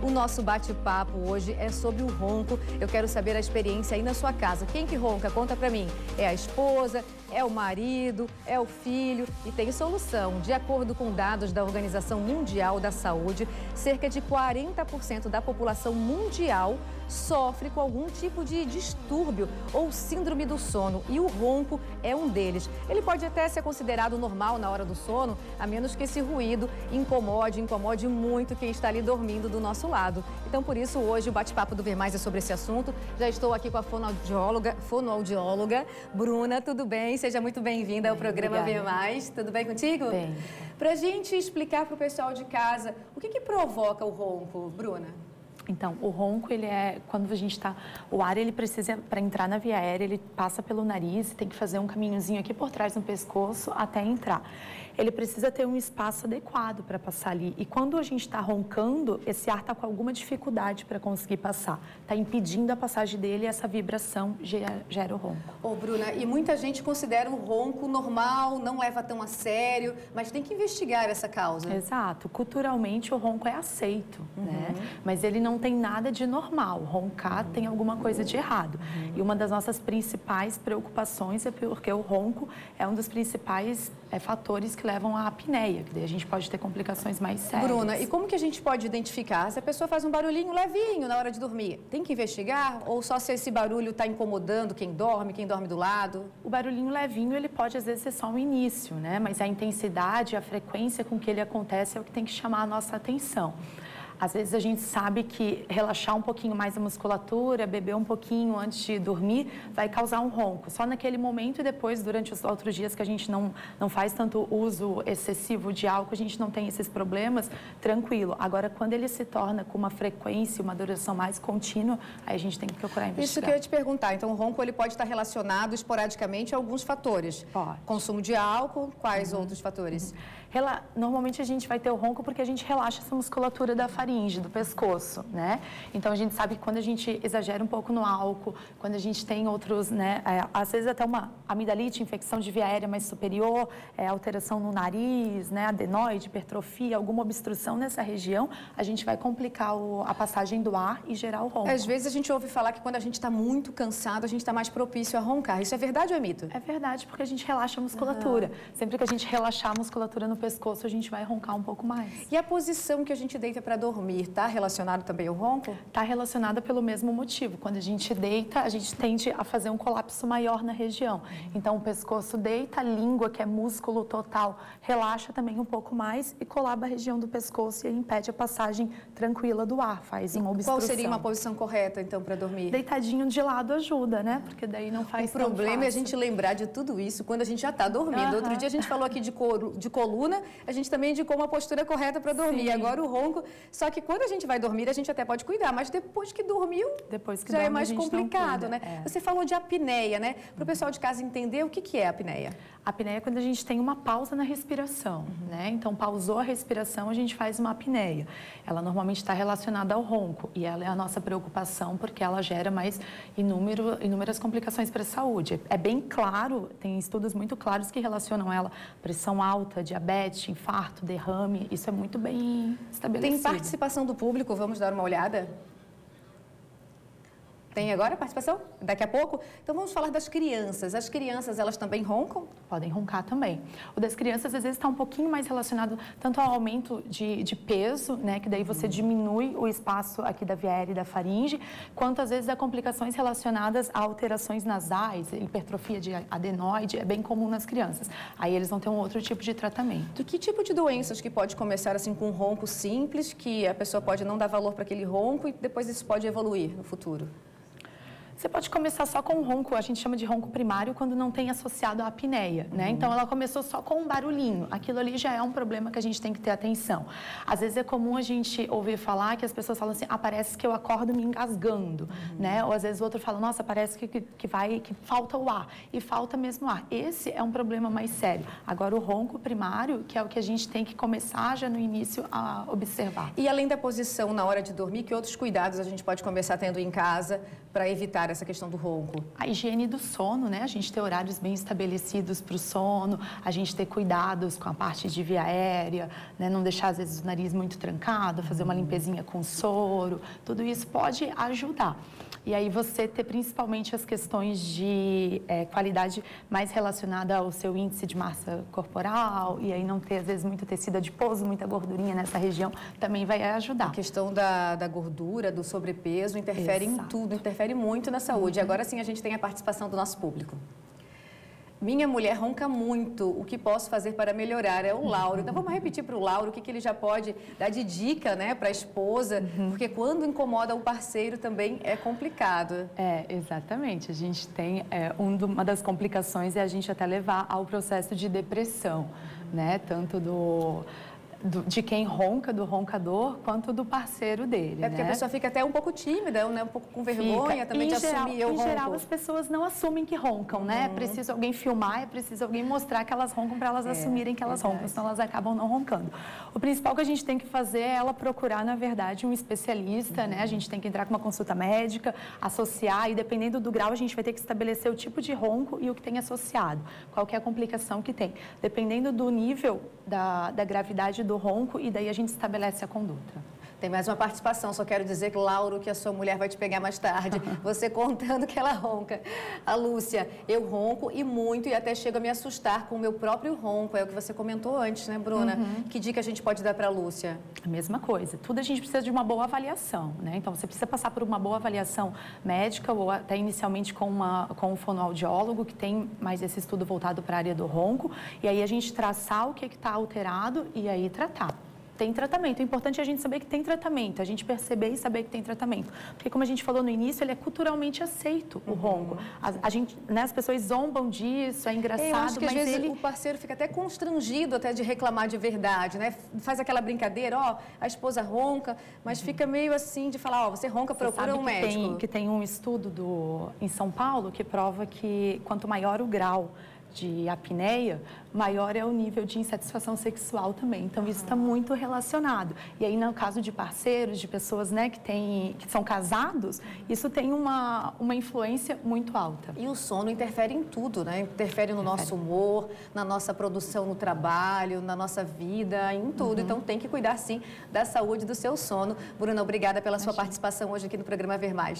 O nosso bate-papo hoje é sobre o ronco. Eu quero saber a experiência aí na sua casa. Quem que ronca? Conta pra mim. É a esposa? É o marido? É o filho? E tem solução. De acordo com dados da Organização Mundial da Saúde, cerca de 40% da população mundial sofre com algum tipo de distúrbio ou síndrome do sono. E o ronco é um deles. Ele pode até ser considerado normal na hora do sono, a menos que esse ruído incomode muito quem está ali dormindo do nosso lado. Então, por isso, hoje o bate-papo do Ver Mais é sobre esse assunto. Já estou aqui com a fonoaudióloga Bruna. Tudo bem? Seja muito bem-vinda ao programa Obrigada. Ver Mais. Tudo bem contigo? Bem. Pra gente explicar para o pessoal de casa, o que provoca o ronco, Bruna? Então, o ronco, ele é quando a gente está... O ar, ele precisa, para entrar na via aérea, ele passa pelo nariz, tem que fazer um caminhozinho aqui por trás no pescoço até entrar. Ele precisa ter um espaço adequado para passar ali. E quando a gente está roncando, esse ar está com alguma dificuldade para conseguir passar. Está impedindo a passagem dele e essa vibração gera o ronco. Ô, Bruna, e muita gente considera o ronco normal, não leva tão a sério, mas tem que investigar essa causa. Exato. Culturalmente, o ronco é aceito, né? Mas ele não tem nada de normal. Roncar tem alguma coisa de errado. E uma das nossas principais preocupações é porque o ronco é um dos principais fatores que levam à apneia, que daí a gente pode ter complicações mais sérias. Bruna, e como que a gente pode identificar se a pessoa faz um barulhinho levinho na hora de dormir? Tem que investigar ou só se esse barulho está incomodando quem dorme do lado? O barulhinho levinho, ele pode às vezes ser só um início, né? Mas a intensidade, a frequência com que ele acontece é o que tem que chamar a nossa atenção. Às vezes a gente sabe que relaxar um pouquinho mais a musculatura, beber um pouquinho antes de dormir, vai causar um ronco. Só naquele momento e depois, durante os outros dias que a gente não faz tanto uso excessivo de álcool, a gente não tem esses problemas, tranquilo. Agora, quando ele se torna com uma frequência, uma duração mais contínua, aí a gente tem que procurar investigar. Isso que eu ia te perguntar. Então, o ronco ele pode estar relacionado esporadicamente a alguns fatores. Pode. Consumo de álcool, quais outros fatores? Normalmente a gente vai ter o ronco porque a gente relaxa essa musculatura da faringe, do pescoço, né? Então a gente sabe que quando a gente exagera um pouco no álcool, quando a gente tem outros, né? Às vezes até uma amidalite, infecção de via aérea mais superior, alteração no nariz, né? Adenoide, hipertrofia, alguma obstrução nessa região, a gente vai complicar a passagem do ar e gerar o ronco. Às vezes a gente ouve falar que quando a gente está muito cansado, a gente está mais propício a roncar. Isso é verdade ou é mito? É verdade, porque a gente relaxa a musculatura. Sempre que a gente relaxar a musculatura no pescoço, a gente vai roncar um pouco mais. E a posição que a gente deita para dormir, está relacionado também ao ronco? Está relacionada pelo mesmo motivo. Quando a gente deita, a gente tende a fazer um colapso maior na região. Então, o pescoço deita, a língua, que é músculo total, relaxa também um pouco mais e colaba a região do pescoço e impede a passagem tranquila do ar, faz uma obstrução. Qual seria uma posição correta, então, para dormir? Deitadinho de lado ajuda, né? Porque daí não faz tão O problema é a fácil. gente lembrar de tudo isso quando a gente já está dormindo. Outro dia a gente falou aqui de coluna, a gente também indicou uma postura correta para dormir. Sim. Agora o ronco, só que quando a gente vai dormir, a gente até pode cuidar, mas depois que dormiu, já é mais complicado, né? Você falou de apneia, né? Para o pessoal de casa entender o que é a apneia. A apneia é quando a gente tem uma pausa na respiração, né? Então, pausou a respiração, a gente faz uma apneia. Ela normalmente está relacionada ao ronco e ela é a nossa preocupação porque ela gera mais inúmeras complicações para a saúde. É bem claro, tem estudos muito claros que relacionam ela à pressão alta, diabetes, infarto, derrame, isso é muito bem estabelecido. Tem participação do público, vamos dar uma olhada? Tem agora a participação? Daqui a pouco? Então vamos falar das crianças. As crianças, elas também roncam? Podem roncar também. O das crianças, às vezes, está um pouquinho mais relacionado tanto ao aumento de peso, né, que daí você diminui o espaço aqui da via aérea e da faringe, quanto, às vezes, a complicações relacionadas a alterações nasais, hipertrofia de adenoide, é bem comum nas crianças. Aí eles vão ter um outro tipo de tratamento. E que tipo de doenças que pode começar, assim, com um ronco simples, que a pessoa pode não dar valor para aquele ronco e depois isso pode evoluir no futuro? Você pode começar só com um ronco, a gente chama de ronco primário, quando não tem associado a apneia, né? Então, ela começou só com um barulhinho. Aquilo ali já é um problema que a gente tem que ter atenção. Às vezes é comum a gente ouvir falar que as pessoas falam assim, parece que eu acordo me engasgando, né? Ou às vezes o outro fala, nossa, parece que falta o ar. E falta mesmo ar. Esse é um problema mais sério. Agora, o ronco primário, que é o que a gente tem que começar já no início a observar. E além da posição na hora de dormir, que outros cuidados a gente pode começar tendo em casa para evitar melhorar essa questão do ronco? A higiene do sono, né? A gente ter horários bem estabelecidos para o sono, a gente ter cuidados com a parte de via aérea, né? Não deixar, às vezes, o nariz muito trancado, fazer uma limpezinha com soro, tudo isso pode ajudar. E aí você ter principalmente as questões de qualidade mais relacionada ao seu índice de massa corporal, e aí não ter, às vezes, muito tecido adiposo, muita gordurinha nessa região, também vai ajudar. A questão da gordura, do sobrepeso, interfere em tudo, interfere muito na saúde. Agora sim a gente tem a participação do nosso público. Minha mulher ronca muito, o que posso fazer para melhorar? É o Lauro. Então vamos repetir para o Lauro o que ele já pode dar de dica, né, para a esposa, porque quando incomoda o parceiro também é complicado. Exatamente. A gente tem, uma das complicações é a gente até levar ao processo de depressão, né, tanto de quem ronca, do roncador, quanto do parceiro dele. Porque a pessoa fica até um pouco tímida, né? Um pouco com vergonha também de assumir eu ronco. Em geral, as pessoas não assumem que roncam, né? É preciso alguém filmar, é preciso alguém mostrar que elas roncam para elas assumirem que elas roncam, senão elas acabam não roncando. O principal que a gente tem que fazer é ela procurar, na verdade, um especialista, né? A gente tem que entrar com uma consulta médica, associar, e dependendo do grau, a gente vai ter que estabelecer o tipo de ronco e o que tem associado, qual que é a complicação que tem. Dependendo do nível da gravidade do ronco, e daí a gente estabelece a conduta. Tem mais uma participação, só quero dizer, Lauro, que a sua mulher vai te pegar mais tarde, você contando que ela ronca. A Lúcia, eu ronco e muito, e até chego a me assustar com o meu próprio ronco, é o que você comentou antes, né, Bruna? Que dica a gente pode dar para a Lúcia? A mesma coisa, tudo a gente precisa de uma boa avaliação, né? Então você precisa passar por uma boa avaliação médica, ou até inicialmente com um fonoaudiólogo, que tem mais esse estudo voltado para a área do ronco, e aí a gente traçar o que está alterado e aí tratar. Tem tratamento. O importante é a gente saber que tem tratamento, a gente perceber e saber que tem tratamento. Porque, como a gente falou no início, ele é culturalmente aceito, o ronco. As pessoas zombam disso, é engraçado, eu acho que, mas às vezes o parceiro fica até constrangido até de reclamar de verdade, né? Faz aquela brincadeira, a esposa ronca, mas fica meio assim de falar, você ronca, procura um médico. Que tem um estudo em São Paulo que prova que quanto maior o grau de apneia, maior é o nível de insatisfação sexual também. Então, isso está muito relacionado. E aí, no caso de parceiros, de pessoas, né, que são casados, isso tem uma influência muito alta. E o sono interfere em tudo, né? Interfere no nosso humor, na nossa produção no trabalho, na nossa vida, em tudo. Então, tem que cuidar, sim, da saúde do seu sono. Bruna, obrigada pela sua participação hoje aqui no programa Ver Mais.